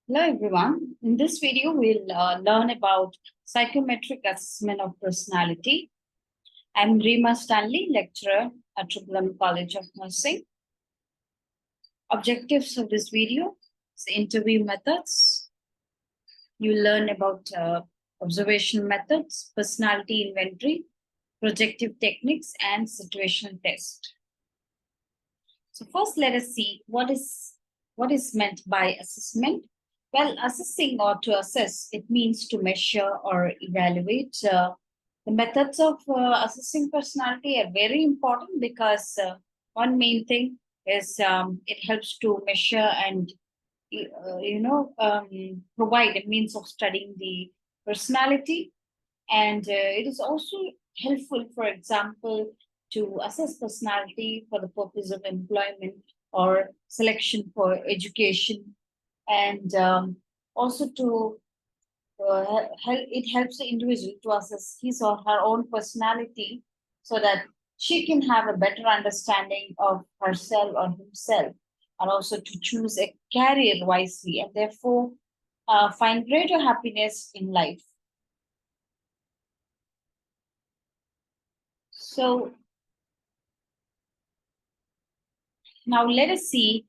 Hello everyone. In this video, we'll learn about psychometric assessment of personality. I'm Rima Stanley, lecturer at Tribhuvan College of Nursing. Objectives of this video is interview methods. You learn about observation methods, personality inventory, projective techniques, and situational test. So first, let us see what is meant by assessment. Well, assessing or to assess, it means to measure or evaluate. The methods of assessing personality are very important because one main thing is it helps to measure and provide a means of studying the personality, and it is also helpful, for example, to assess personality for the purpose of employment or selection for education, and also to it helps the individual to assess his or her own personality so that she can have a better understanding of herself or himself, and also to choose a career wisely and therefore find greater happiness in life. So now let us see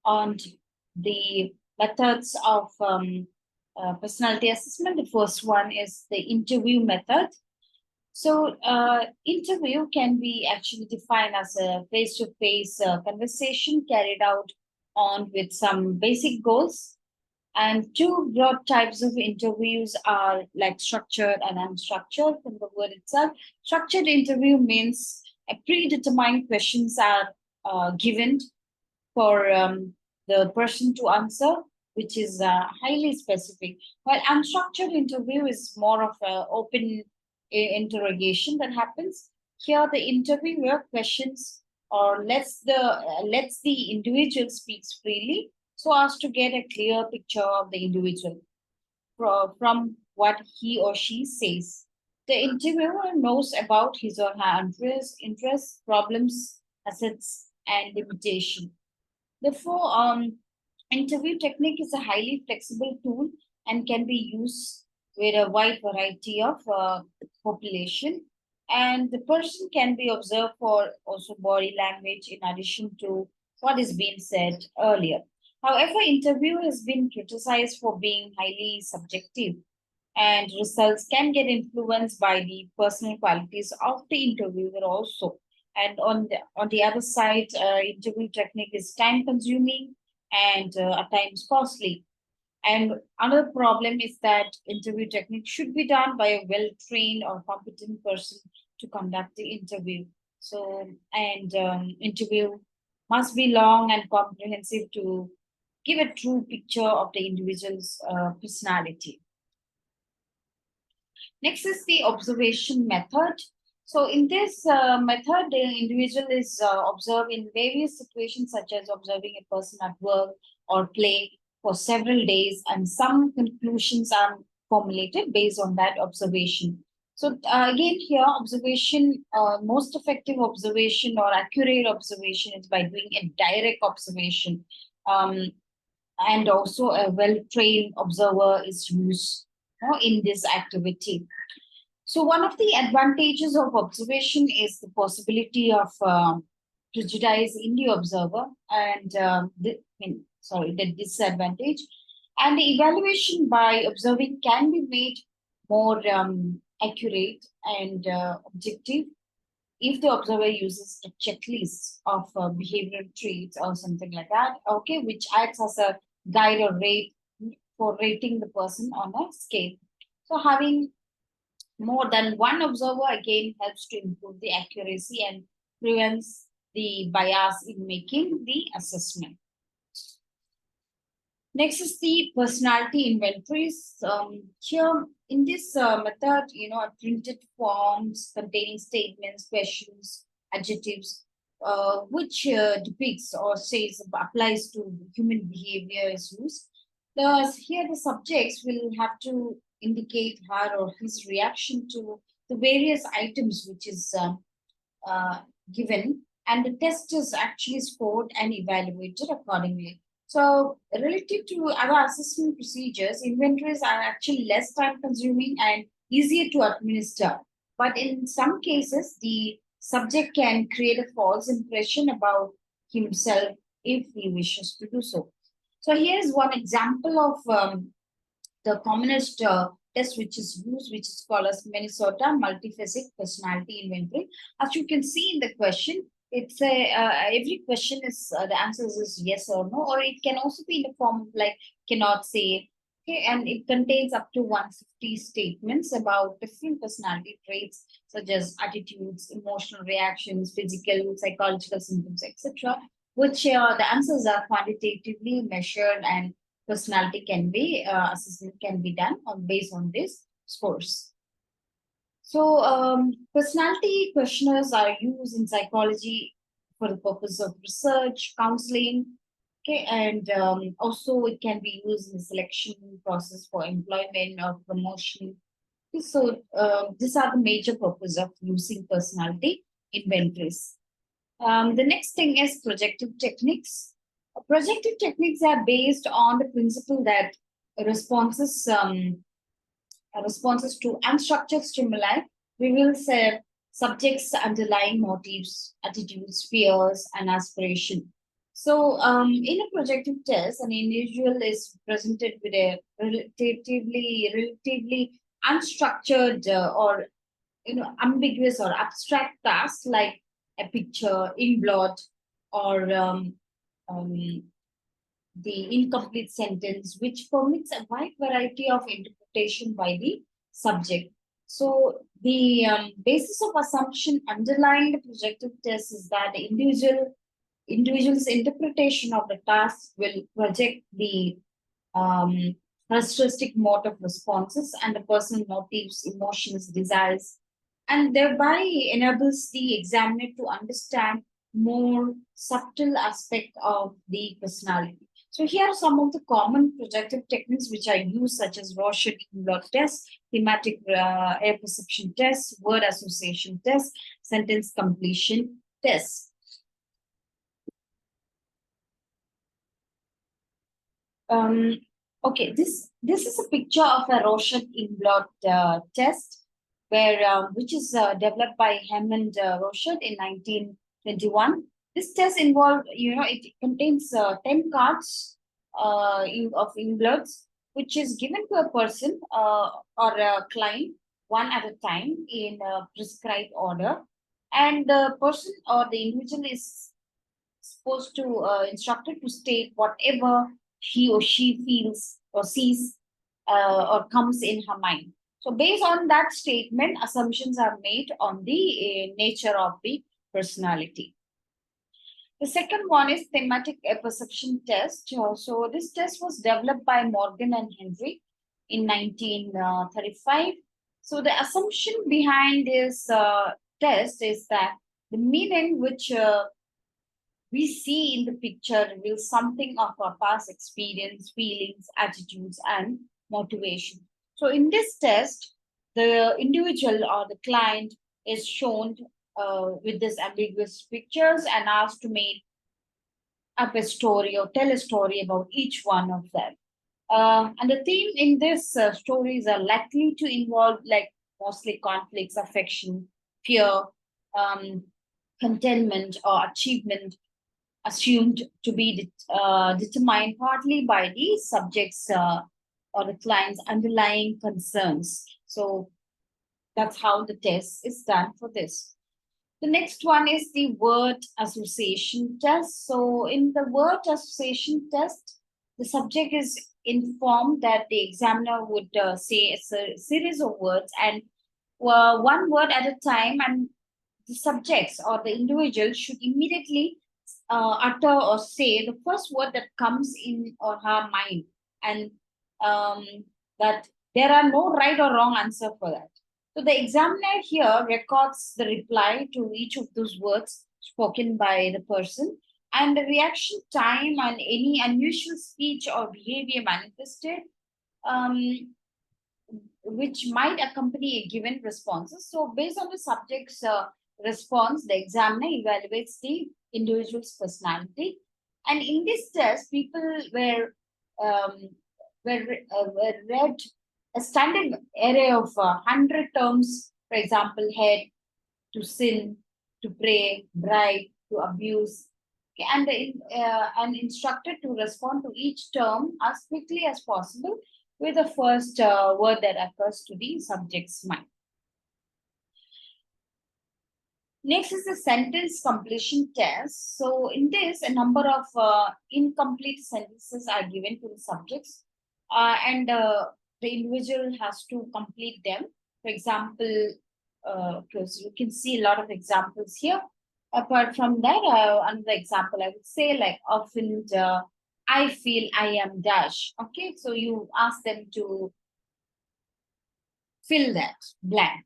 on the methods of personality assessment. The first one is the interview method. So, interview can be actually defined as a face-to-face conversation carried out on with some basic goals. And two broad types of interviews are like structured and unstructured from the word itself. Structured interview means a predetermined questions are given for the person to answer, which is highly specific. While unstructured interview is more of an open interrogation that happens. Here, the interviewer questions or lets the individual speaks freely so as to get a clear picture of the individual from what he or she says. The interviewer knows about his or her interests, problems, assets, and limitation. Therefore, interview technique is a highly flexible tool and can be used with a wide variety of population. And the person can be observed for also body language in addition to what is being said earlier. However, interview has been criticized for being highly subjective, and results can get influenced by the personal qualities of the interviewer also. And on the other side, interview technique is time consuming and at times costly. And another problem is that interview technique should be done by a well trained or competent person to conduct the interview. So, and interview must be long and comprehensive to give a true picture of the individual's personality. Next is the observation method. So in this method, the individual is observed in various situations, such as observing a person at work or play for several days, and some conclusions are formulated based on that observation. So again, here observation, most effective observation or accurate observation is by doing a direct observation. And also a well-trained observer is used in this activity. So one of the advantages of observation is the possibility of prejudice in the observer, and the disadvantage. And the evaluation by observing can be made more accurate and objective if the observer uses a checklist of behavioral traits or something like that, okay, which acts as a guide or rate for rating the person on a scale. So having more than one observer again helps to improve the accuracy and prevents the bias in making the assessment. Next is the personality inventories. Here in this method, printed forms containing statements, questions, adjectives, which depicts or says applies to human behavior is used. Here the subjects will have to indicate her or his reaction to the various items which is given, and the test is actually scored and evaluated accordingly. So relative to other assessment procedures, inventories are actually less time consuming and easier to administer. But in some cases, the subject can create a false impression about himself if he wishes to do so. So here's one example of the commonest test which is used, which is called as Minnesota Multiphasic Personality Inventory. As you can see in the question, it's a every question is the answers is yes or no, or it can also be in the form of like cannot say. Okay, and it contains up to 150 statements about different personality traits such as attitudes, emotional reactions, physical, psychological symptoms, etc., which the answers are quantitatively measured and personality can be assessment can be done on based on these scores. So personality questionnaires are used in psychology for the purpose of research, counseling, okay, and also it can be used in the selection process for employment or promotion. So these are the major purpose of using personality inventories. The next thing is projective techniques. Projective techniques are based on the principle that responses responses to unstructured stimuli reveals a subject's underlying motives, attitudes, fears, and aspiration. So, in a projective test, an individual is presented with a relatively unstructured or ambiguous or abstract task like a picture, ink blot, or um, the incomplete sentence, which permits a wide variety of interpretation by the subject. So the basis of assumption underlying the projective test is that the individual's interpretation of the task will project the um, characteristic mode of responses and the personal motives, emotions, desires, and thereby enables the examiner to understand more subtle aspect of the personality. So here are some of the common projective techniques which I use, such as Rorschach-Blot test, thematic air perception test, word association test, sentence completion test. Um, okay, this is a picture of a Rorschach-Blot test, where which is developed by Hammond Rorschach in 1921. This test involved, it contains 10 cards of inkblots, which is given to a person or a client one at a time in a prescribed order, and the person or the individual is supposed to instructed to state whatever he or she feels or sees or comes in her mind. So based on that statement, assumptions are made on the nature of the personality. The second one is thematic perception test. So this test was developed by Morgan and Henry in 1935. So the assumption behind this test is that the meaning which we see in the picture reveals something of our past experience, feelings, attitudes, and motivation. So, in this test, the individual or the client is shown with this ambiguous pictures and asked to make up a story or tell a story about each one of them. And the theme in this stories are likely to involve like mostly conflicts, affection, fear, um, contentment, or achievement assumed to be determined partly by the subject's or the client's underlying concerns. So that's how the test is done for this. The next one is the word association test. So in the word association test, the subject is informed that the examiner would say a series of words and one word at a time, and the subjects or the individual should immediately utter or say the first word that comes in or her mind, and um, that there are no right or wrong answer for that. So the examiner here records the reply to each of those words spoken by the person, and the reaction time and any unusual speech or behavior manifested, um, which might accompany a given responses. So based on the subject's response, the examiner evaluates the individual's personality. And in this test, people were read a standard array of 100 terms, for example, head, to sin, to pray, bribe, to abuse, okay, and instructed to respond to each term as quickly as possible with the first word that occurs to the subject's mind. Next is the sentence completion test. So in this, a number of incomplete sentences are given to the subjects, and the individual has to complete them. For example, because you can see a lot of examples here. Apart from that, another example I would say, like, often I feel I am dash. Okay, so you ask them to fill that blank,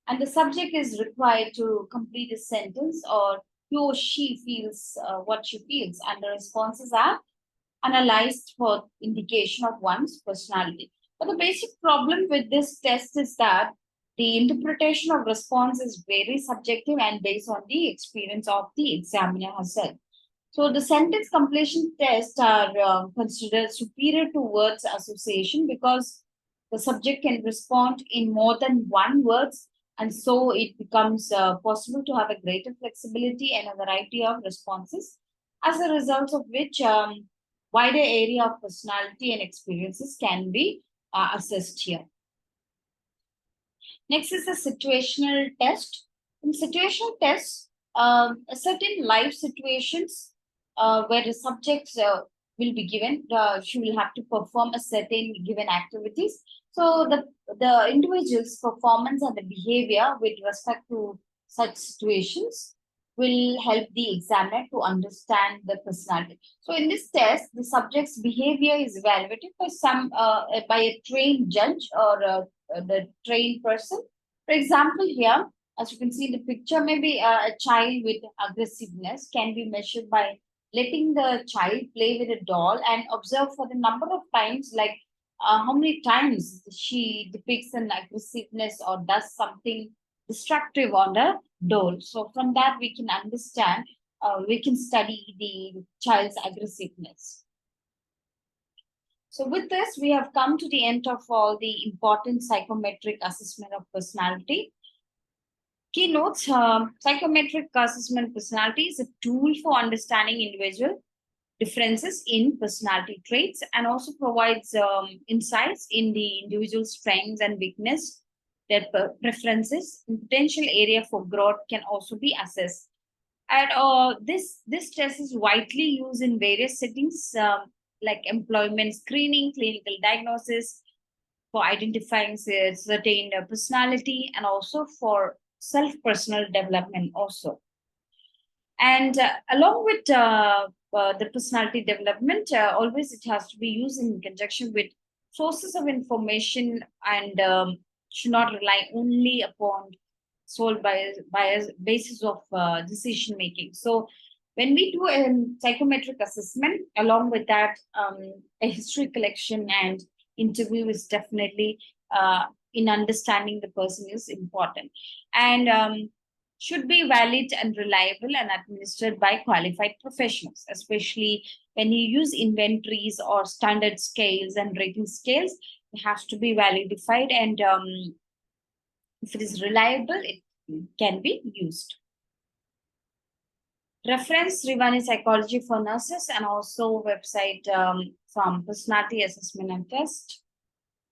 and the subject is required to complete a sentence, or he or she feels what she feels, and the responses are analyzed for indication of one's personality. But the basic problem with this test is that the interpretation of response is very subjective and based on the experience of the examiner herself. So the sentence completion tests are considered superior to words association because the subject can respond in more than one words, and so it becomes possible to have a greater flexibility and a variety of responses, as a result of which wider area of personality and experiences can be assessed here. Next is the situational test. In situational tests, certain life situations where the subjects will be given, she will have to perform a certain given activities. So the individual's performance and the behavior with respect to such situations will help the examiner to understand the personality. So in this test, the subject's behavior is evaluated by a trained judge or the trained person. For example, here, as you can see in the picture, maybe a child with aggressiveness can be measured by letting the child play with a doll and observe for the number of times, like how many times she depicts an aggressiveness or does something destructive on the doll. So from that, we can understand, we can study the child's aggressiveness. So with this, we have come to the end of all the important psychometric assessment of personality. Keynotes, psychometric assessment personality is a tool for understanding individual differences in personality traits and also provides insights in the individual's strengths and weakness, their preferences, and potential area for growth can also be assessed. And this test is widely used in various settings, like employment screening, clinical diagnosis, for identifying certain personality, and also for self-personal development also. And along with the personality development, always it has to be used in conjunction with sources of information, and should not rely only upon solved by a basis of decision making. So when we do a psychometric assessment, along with that, a history collection and interview is definitely in understanding the person is important, and should be valid and reliable and administered by qualified professionals, especially when you use inventories or standard scales and rating scales. It has to be validified, and if it is reliable, it can be used. Reference Rivani Psychology for Nurses, and also website from Personality Assessment and Test.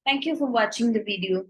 Thank you for watching the video.